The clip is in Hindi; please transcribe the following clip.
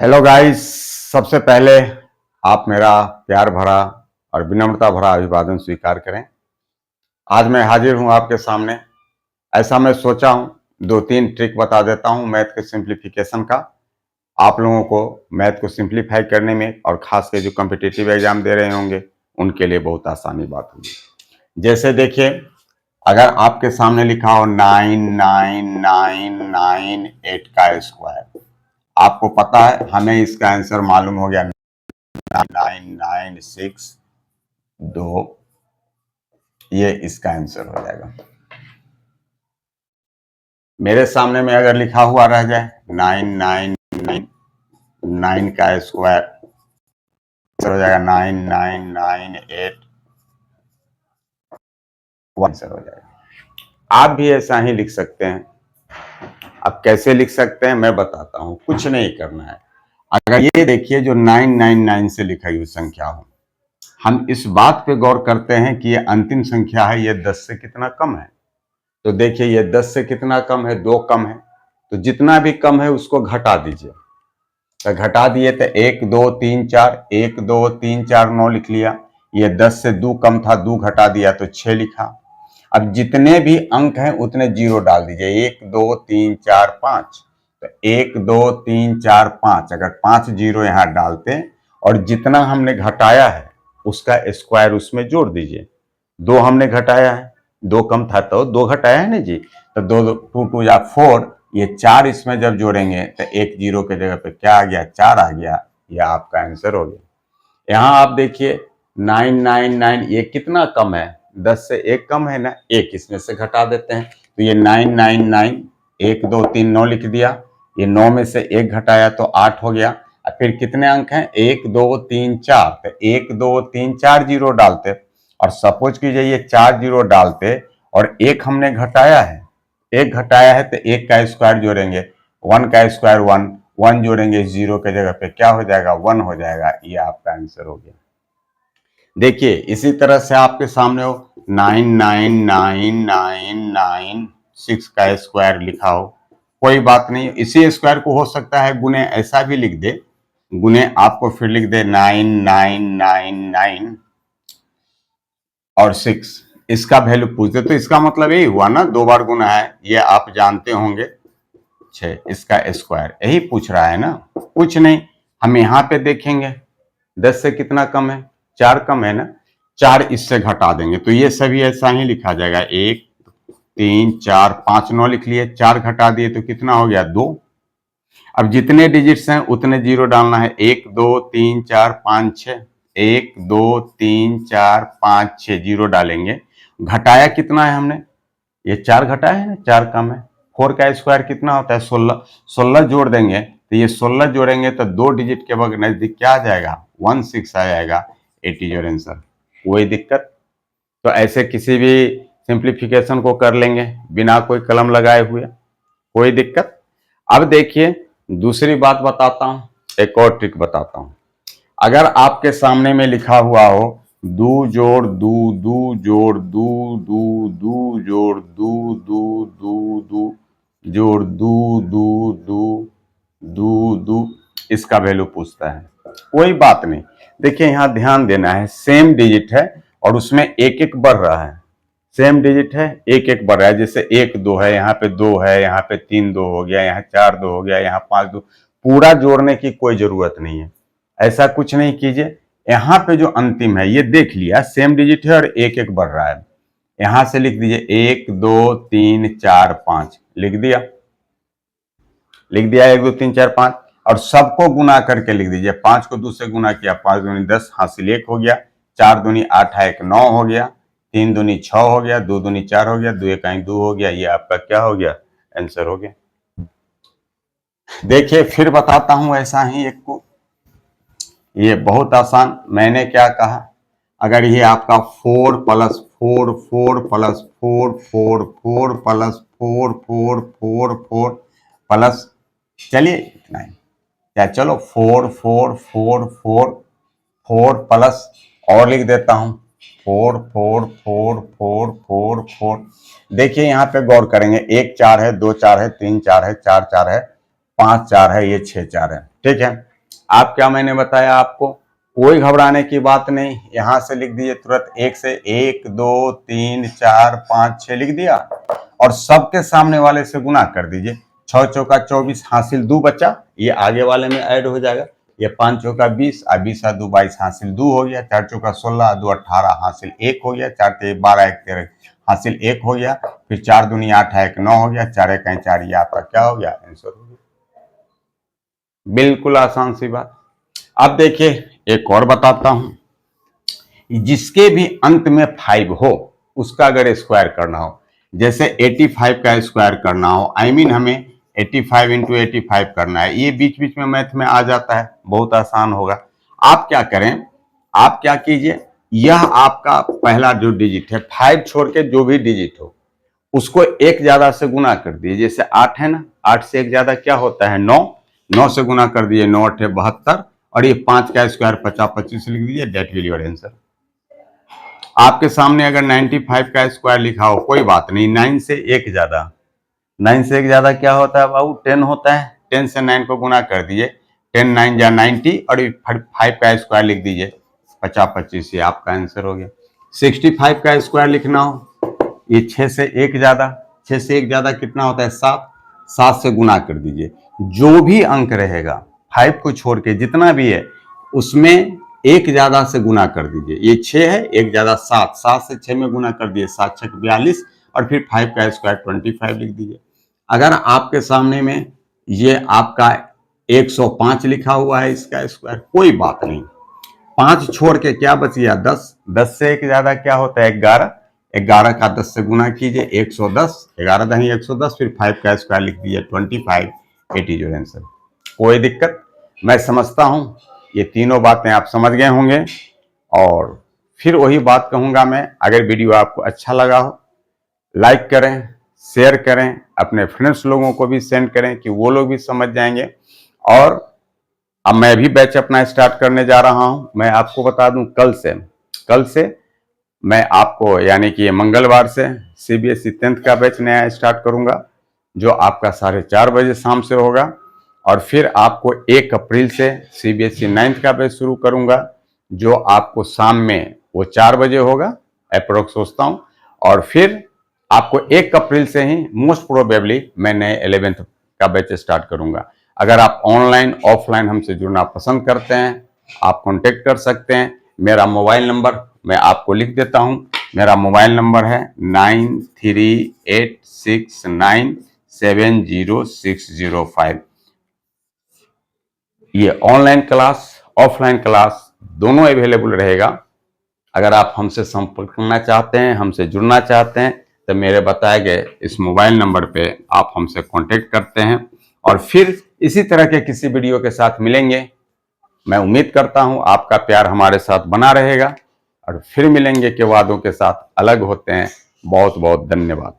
Hello guys. सबसे पहले आप मेरा प्यार भरा और विनम्रता भरा अभिवादन स्वीकार करें। आज मैं हाजिर हूं आपके सामने। ऐसा मैं सोचा हूं 2-3 ट्रिक बता देता हूं मैथ के सिंप्लीफिकेशन का। आप लोगों को मैथ को सिंप्लीफाई करने में और खास कर जो कॉम्पिटिटिव एग्जाम दे रहे होंगे उनके लिए बहुत आसानी बात होगी। जैसे देखिए, अगर आपके सामने लिखा हो 99998 का स्क्वायर, आपको पता है हमें इसका आंसर मालूम हो गया 9962, ये इसका आंसर हो जाएगा। मेरे सामने में अगर लिखा हुआ रह जाए 9999 का स्क्वायर हो जाएगा 9998 आंसर हो जाएगा। आप भी ऐसा ही लिख सकते हैं। अब कैसे लिख सकते हैं मैं बताता हूं। कुछ नहीं करना है। अगर ये देखिए जो 999 से लिखी हुई संख्या हो, हम इस बात पे गौर करते हैं कि ये अंतिम संख्या है, ये 10 से कितना कम है। तो देखिए ये 10 से कितना कम है, 2 कम है। तो जितना भी कम है उसको घटा दीजिए। तो घटा दिए तो 1 2 3 4, 1 2 3 4 9 लिख लिया। ये 10 से 2 कम था, 2 घटा दिया तो 6 लिखा। अब जितने भी अंक हैं उतने जीरो डाल दीजिए। 1 2 3 4 5, तो 1 2 3 4 5, अगर 5 जीरो यहाँ डालते और जितना हमने घटाया है उसका स्क्वायर उसमें जोड़ दीजिए। 2 हमने घटाया है, 2 कम था तो 2 घटाया है ना जी। तो 2 2 2 या 4, ये 4 इसमें जब जोड़ेंगे तो एक जीरो के जगह पे क्या आ गया, 4 आ गया। यह आपका आंसर हो गया। यहाँ आप देखिए 999 ये कितना कम है, 10 से 1 कम है ना, 1 इसमें से घटा देते हैं। तो ये 999 1 2 3 9 लिख दिया। ये 9 में से 1 घटाया तो 8 हो गया। और फिर कितने अंक हैं, 1 2 3 4, तो 1 2 3 4 जीरो डालते और सपोज कीजिए ये 4 जीरो डालते और 1 हमने घटाया है, 1 घटाया है तो 1 का स्क्वायर जोड़ेंगे, 1 का स्क्वायर 1, 1 जोड़ेंगे 0 के जगह पे क्या हो जाएगा, 1 हो जाएगा। ये आपका आंसर हो गया। देखिए इसी तरह से आपके सामने हो 99996 का स्क्वायर लिखा हो, कोई बात नहीं। इसी स्क्वायर को हो सकता है गुने ऐसा भी लिख दे, गुने आपको फिर लिख दे 9999 और 6, इसका वैल्यू पूछ दे। तो इसका मतलब यही हुआ ना, 2 बार गुना है, ये आप जानते होंगे 6, इसका स्क्वायर यही पूछ रहा है ना, कुछ नहीं। हम यहाँ पे देखेंगे 10 से कितना कम है, 4 कम है ना, 4 इससे घटा देंगे तो ये सभी ऐसा ही लिखा जाएगा। 1 3 4 5 9 लिख लिए, 4 घटा दिए तो कितना हो गया, 2। अब जितने डिजिट्स हैं उतने जीरो डालना है। 1 2 3 4 5 6, 1 2 3 4 5 6 जीरो डालेंगे। घटाया कितना है हमने, ये 4 घटाया है ना, 4 कम है। 4 का स्क्वायर कितना होता है, 16, 16 जोड़ देंगे तो ये 16 जोड़ेंगे तो 2 डिजिट के बगैर नजदीक क्या आ जाएगा, 16 आ जाएगा। 80 योर आंसर। कोई दिक्कत। तो ऐसे किसी भी सिंप्लीफिकेशन को कर लेंगे बिना कोई कलम लगाए हुए, कोई दिक्कत। अब देखिए दूसरी बात बताता हूं, एक और ट्रिक बताता हूं। अगर आपके सामने में लिखा हुआ हो 2 जोड़ 2 2 जोड़ 2 2 2 जोड़ 2 2 2 2 जोड़ 2 2 2 2 2, इसका वैल्यू पूछता है, कोई बात नहीं। देखिए यहाँ ध्यान देना है, सेम डिजिट है और उसमें एक एक बढ़ रहा है। सेम डिजिट है, एक एक बढ़ रहा है। जैसे 1 2 है, यहाँ पे 2 है, यहाँ पे 3 2 हो गया, यहाँ 4 2 हो गया, यहाँ 5 2। पूरा जोड़ने की कोई जरूरत नहीं है, ऐसा कुछ नहीं कीजिए। यहाँ पे जो अंतिम है ये देख लिया, सेम डिजिट है और एक एक बढ़ रहा है। यहां से लिख दीजिए 1 2 3 4 5, लिख दिया, लिख दिया 1 2 3 4 5, और सबको गुना करके लिख दीजिए। 5 को 2 से गुना किया, 5 दूनी 10, हासिल 1 हो गया, 4 दूनी 8 है 1 9 हो गया, 3 दूनी 6 हो गया, 2 दूनी 4 हो गया, 2 1 2 हो गया। ये आपका क्या हो गया, आंसर हो गया। देखिए फिर बताता हूं ऐसा ही एक को, ये बहुत आसान। मैंने क्या कहा, अगर ये आपका 4 प्लस 4 4 प्लस 4 4 4 प्लस 4 4 4 4 प्लस, चलिए इतना ही क्या, चलो 4 4 4 4 4 प्लस, और लिख देता हूं 4 4 4 4 4 4। देखिए यहाँ पे गौर करेंगे, 1 4 है, 2 4 है, 3 4 है, 4 4 है, 5 4 है, ये 6 4 है, ठीक है। आप क्या मैंने बताया आपको, कोई घबराने की बात नहीं। यहां से लिख दीजिए तुरंत, 1 से 1 2 3 4 5 6 लिख दिया और सबके सामने वाले से गुना कर दीजिए। 6 चौका 24 हासिल 2 बचा, ये आगे वाले में ऐड हो जाएगा। ये 5 चौका 20 और 20 2 22 हासिल 2 हो गया। 4 चौका 16 2 18 हासिल 1 हो गया। 4 3 12 1 13 हासिल 1 हो गया। फिर 4 दूनी 8 1 9 हो गया। 4 1 4, ये आपका क्या हो गया, आंसर हो गया। बिल्कुल आसान सी बात। अब देखिए एक और बताता हूं, जिसके भी अंत में 5 हो उसका अगर स्क्वायर करना हो, जैसे 85 का स्क्वायर करना हो, हमें 85 इंटू 85 करना है, ये बीच बीच में मैथ में आ जाता है, बहुत आसान होगा। आप क्या करें, आप क्या कीजिए, यह आपका पहला जो डिजिट है, 5 छोड़ के जो भी डिजिट हो उसको एक ज्यादा से गुना कर दिए। जैसे 8 है ना, 8 से एक ज्यादा क्या होता है, 9, 9 से गुना कर दिए, 9 8 72, और ये 5 का स्क्वायर 50 25 लिख दीजिए, डेट विल योर आंसर। आपके सामने अगर 95 का स्क्वायर लिखा हो कोई बात नहीं, 9 से एक ज्यादा, 9 से एक ज्यादा क्या होता है बाबू, 10 होता है। 10 से 9 को गुना कर दिए, 10 9 जा 90, और 5 का स्क्वायर लिख दीजिए, 50 25, ये आपका आंसर हो गया। 65 का स्क्वायर लिखना हो, ये 6 से एक ज्यादा, 6 से एक ज्यादा कितना होता है, 7, 7 से गुना कर दीजिए। जो भी अंक रहेगा 5 को छोड़ के जितना भी है उसमें एक ज्यादा से गुना कर दीजिए। ये 6 है, एक ज्यादा 7, 7 से 6 में गुना कर दिए, 7 6 42, और फिर 5 का स्क्वायर 25 लिख दीजिए। अगर आपके सामने में ये आपका 105 लिखा हुआ है, इसका स्क्वायर कोई बात नहीं, 5 छोड़ के क्या बच गया, 10, 10 से एक ज्यादा क्या होता है, 11, 11 का 10 से गुना कीजिए, 110, 11 दही 110, फिर 5 का स्क्वायर लिख दीजिए 25, 8 इज योर आंसर। कोई दिक्कत, मैं समझता हूं ये तीनों बातें आप समझ गए होंगे। और फिर वही बात कहूंगा मैं, अगर वीडियो आपको अच्छा लगा हो लाइक करें, शेयर करें, अपने फ्रेंड्स लोगों को भी सेंड करें कि वो लोग भी समझ जाएंगे। और अब मैं भी बैच अपना स्टार्ट करने जा रहा हूं। मैं आपको बता दूं, कल से मैं आपको, यानी कि ये मंगलवार से CBSE 10th का बैच नया स्टार्ट करूंगा, जो आपका 4:30 बजे शाम से होगा। और फिर आपको 1 अप्रैल से CBSE 9th का बैच शुरू करूंगा, जो आपको शाम में वो 4 बजे होगा अप्रोक्स सोचता हूँ। और फिर आपको 1 अप्रैल से ही मोस्ट प्रोबेबली मैं नए 11th का बैच स्टार्ट करूंगा। अगर आप ऑनलाइन ऑफलाइन हमसे जुड़ना पसंद करते हैं, आप कांटेक्ट कर सकते हैं। मेरा मोबाइल नंबर मैं आपको लिख देता हूं। मेरा मोबाइल नंबर है 9386970605। ये ऑनलाइन क्लास ऑफलाइन क्लास दोनों अवेलेबल रहेगा। अगर आप हमसे संपर्क करना चाहते हैं, हमसे जुड़ना चाहते हैं, तो मेरे बताए गए इस मोबाइल नंबर पे आप हमसे कांटेक्ट करते हैं। और फिर इसी तरह के किसी वीडियो के साथ मिलेंगे। मैं उम्मीद करता हूं आपका प्यार हमारे साथ बना रहेगा, और फिर मिलेंगे के वादों के साथ अलग होते हैं। बहुत बहुत धन्यवाद।